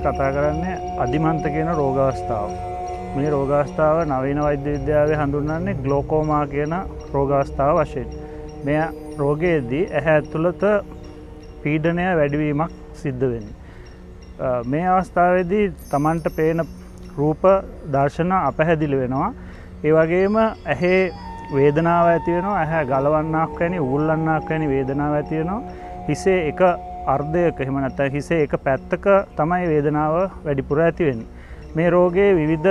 අපි කතා කරන්නේ අධිමන්ත කියන රෝගාවස්ථාව. මේ රෝගාවස්ථාව නවීන වෛද්‍ය විද්‍යාවේ හඳුන්වන්නේ ග්ලෝකෝමා කියන රෝගාවස්ථාව වශයෙන්. මේ රෝගයේදී ඇහැ ඇතුළත පීඩනය වැඩිවීමක් සිද්ධ වෙන්නේ. මේ අවස්ථාවේදී Tamanට පේන රූප දර්ශන අපැහැදිලි වෙනවා. ඒ වගේම ඇහි වේදනාව ඇති වෙනවා. ඇහැ ගලවන්නක් වැනි ඌල්ලන්නක් වැනි වේදනාවක් ඇති වෙනවා. හිසේ එක අර්ධයක එහෙම නැත්නම් හිසේ එක පැත්තක තමයි වේදනාව වැඩිපුර ඇති වෙන්නේ. මේ රෝගයේ විවිධ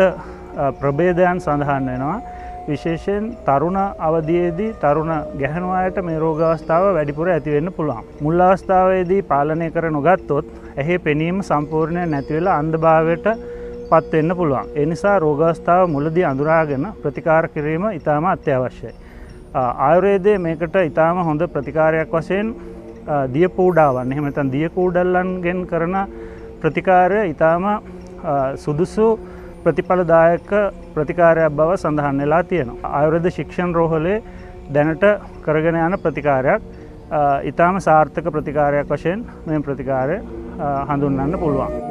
ප්‍රභේදයන් සඳහන් වෙනවා. විශේෂයෙන් තරුණ අවධියේදී තරුණ ගැහැණු අයට මේ රෝග අවස්ථාව වැඩිපුර ඇති වෙන්න පුළුවන්. මුල් අවස්ථාවේදී පාලනය කර නොගත්තොත් ඇහි පෙනීම සම්පූර්ණයෙන් නැති වෙලා අන්ධභාවයට පත් වෙන්න පුළුවන්. ඒ නිසා රෝග අවස්ථාව මුලදී අඳුරාගෙන ප්‍රතිකාර කිරීම ඉතාම අත්‍යවශ්‍යයි. ආයුර්වේදයේ මේකට ඉතාම හොඳ ප්‍රතිකාරයක් වශයෙන් දිය පූඩාවන් එහෙම නැත්නම් දිය කූඩල්ලන්ගෙන් කරන ප්‍රතිකාරය ඉතාම සුදුසු ප්‍රතිඵලදායක ප්‍රතිකාරයක් බව සඳහන් වෙලා තියෙනවා. ආයුර්වේද ශික්ෂණ රෝහලේ දැනට කරගෙන යන ප්‍රතිකාරයක් ඉතාම සාර්ථක ප්‍රතිකාරයක් වශයෙන් මේ ප්‍රතිකාරය හඳුන්වන්න පුළුවන්.